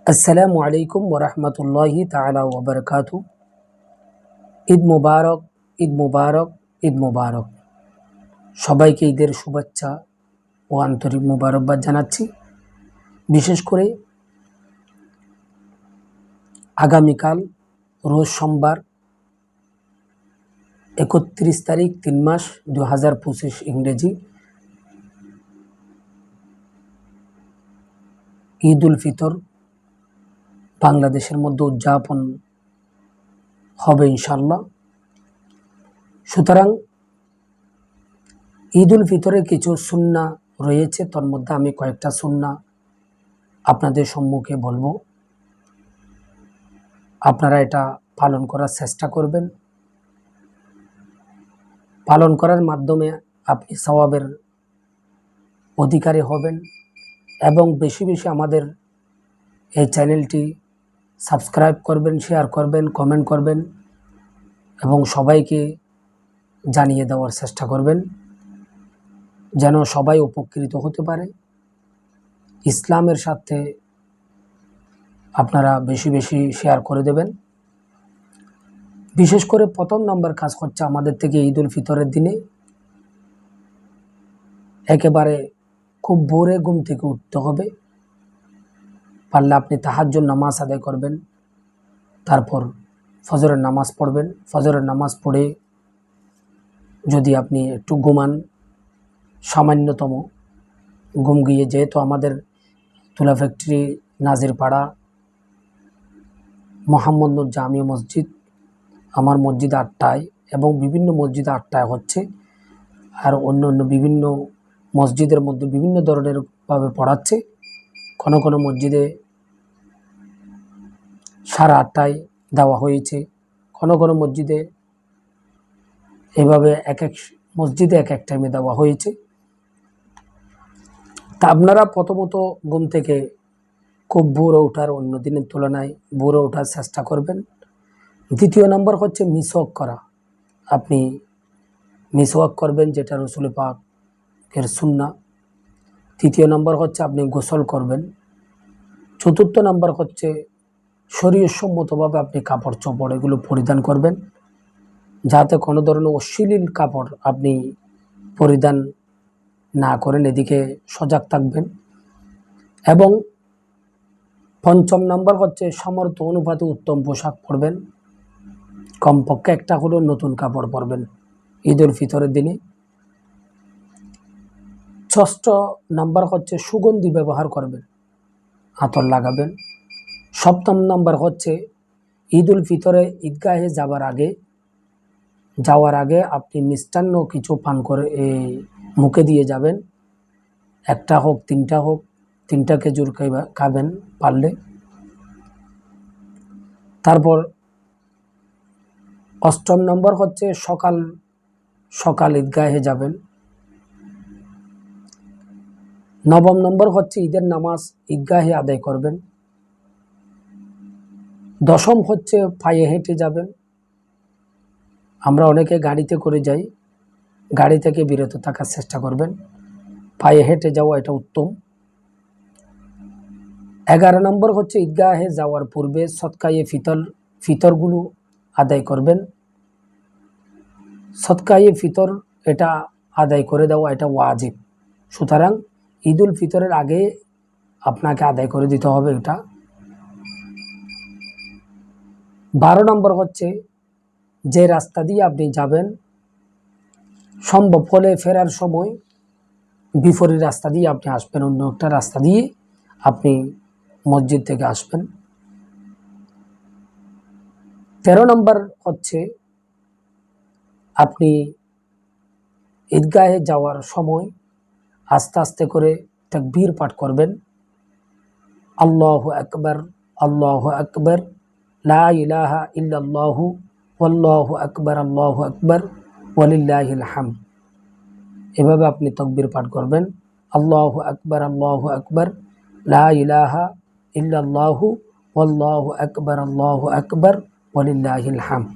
আসসালামু আলাইকুম ওরহমতুল্লাহি তাআলা ওয়া বারাকাতু। ঈদ মুবারক, ঈদ মুবারক, ঈদ মুবারক। সবাইকে ঈদের শুভেচ্ছা ও আন্তরিক মুবারকবাদ জানাচ্ছি। বিশেষ করে আগামীকাল রোজ সোমবার ৩১ তারিখ ৩ মাস ২০২৫ ইংরেজি ঈদ উল ফিতর বাংলাদেশের মধ্যে উদযাপন হবে ইনশাল্লাহ। সুতরাং ঈদ উল ফিতরে কিছু সুন্নাহ রয়েছে, তার মধ্যে আমি কয়েকটা সুন্নাহ আপনাদের সম্মুখে বলবো। আপনারা এটা পালন করার চেষ্টা করবেন। পালন করার মাধ্যমে আপনি সওয়াবের অধিকারী হবেন এবং বেশি বেশি আমাদের এই চ্যানেলটি সাবস্ক্রাইব করবেন, শেয়ার করবেন, কমেন্ট করবেন এবং সবাইকে জানিয়ে দেওয়ার চেষ্টা করবেন যেন সবাই উপকৃত হতে পারে। ইসলামের সাথে আপনারা বেশি বেশি শেয়ার করে দেবেন। বিশেষ করে প্রথম নাম্বার কাজ হচ্ছে আমাদের থেকে ঈদ উল ফিতরের দিনে একেবারে খুব ভোরে ঘুম থেকে উঠতে হবে। পারলে আপনি তাহাজ্জুদ নামাজ আদায় করবেন, তারপর ফজরের নামাজ পড়বেন। ফজরের নামাজ পড়ে যদি আপনি একটু ঘুমান, সামান্যতম ঘুম গিয়ে, যেহেতু আমাদের তুলা ফ্যাক্টরি, নাজিরপাড়া, মোহাম্মদনুর জামিয়া মসজিদ, আমার মসজিদ 8টায় এবং বিভিন্ন মসজিদ 8টায় হচ্ছে, আর অন্য অন্য বিভিন্ন মসজিদের মধ্যে বিভিন্ন ধরনের ভাবে পড়াচ্ছে। কোনো কোনো মসজিদে 8:30টায় দেওয়া হয়েছে, কোনো কোনো মসজিদে এভাবে এক এক মসজিদে এক এক টাইমে দেওয়া হয়েছে। তা আপনারা প্রথমত ঘুম থেকে খুব ভোরে ওঠার, অন্য দিনের তুলনায় ভোরে ওঠার চেষ্টা করবেন। দ্বিতীয় নম্বর হচ্ছে মিসওয়াক করা। আপনি মিসওয়াক করবেন, যেটা রাসূল পাকের সুন্নাহ। তৃতীয় নম্বর হচ্ছে আপনি গোসল করবেন। চতুর্থ নম্বর হচ্ছে শরীয়তসম্মতভাবে আপনি কাপড় চোপড় এগুলো পরিধান করবেন, যাতে কোনো ধরনের অশ্লীল কাপড় আপনি পরিধান না করেন, এদিকে সজাগ থাকবেন। এবং পঞ্চম নম্বর হচ্ছে সামর্থ্য অনুপাতে উত্তম পোশাক পরবেন, কমপক্ষে একটা হলেও নতুন কাপড় পরবেন ঈদ উল ফিতরের দিনে। ষষ্ঠ নাম্বার হচ্ছে সুগন্ধি ব্যবহার করবেন, আতর লাগাবেন। সপ্তম নাম্বার হচ্ছে ঈদ উল ফিতরে ঈদগাহে যাওয়ার আগে আপনি মিষ্টান্ন কিছু পান করে মুখে দিয়ে যাবেন। একটা হোক, তিনটা হোক, 3টা খেজুর খাবেন পারলে। তারপর অষ্টম নম্বর হচ্ছে সকাল সকাল ঈদগাহে যাবেন। নবম নম্বর হচ্ছে ঈদের নামাজ ঈদগাহে আদায় করবেন। দশম হচ্ছে পায়ে হেঁটে যাবেন। আমরা অনেকে গাড়িতে করে যাই, গাড়ি থেকে বিরত থাকার চেষ্টা করবেন, পায়ে হেঁটে যাওয়া এটা উত্তম। 11 নম্বর হচ্ছে ঈদগাহে যাওয়ার পূর্বে সদকায়ে ফিতরগুলো আদায় করবেন। সদকায়ে ফিতর এটা আদায় করে দেওয়া এটা ওয়াজিব, সুতরাং ঈদ উল ফিতরের আগে আপনাকে আদায় করে দিতে হবে এটা। 12 নম্বর হচ্ছে যে রাস্তা দিয়ে আপনি যাবেন, সম্ভব হলে ফেরার সময় বিপরীত রাস্তা দিয়ে আপনি আসবেন, অন্য একটা রাস্তা দিয়ে আপনি মসজিদ থেকে আসবেন। 13 নম্বর হচ্ছে আপনি ঈদগাহে যাওয়ার সময় আস্তে আস্তে করে তাকবীর পাঠ করবেন, আল্লাহু আকবার, আল্লাহু আকবার, লা ইলাহা ইল্লাল্লাহু, আল্লাহু আকবার, আল্লাহু আকবার, ওয়ালিল্লাহিল হামদ। এভাবে আপনি তাকবীর পাঠ করবেন, আল্লাহু আকবার, আল্লাহু আকবার, লা ইলাহা ইল্লাল্লাহু, আল্লাহু আকবার, আল্লাহু আকবার, ওয়ালিল্লাহিল হামদ।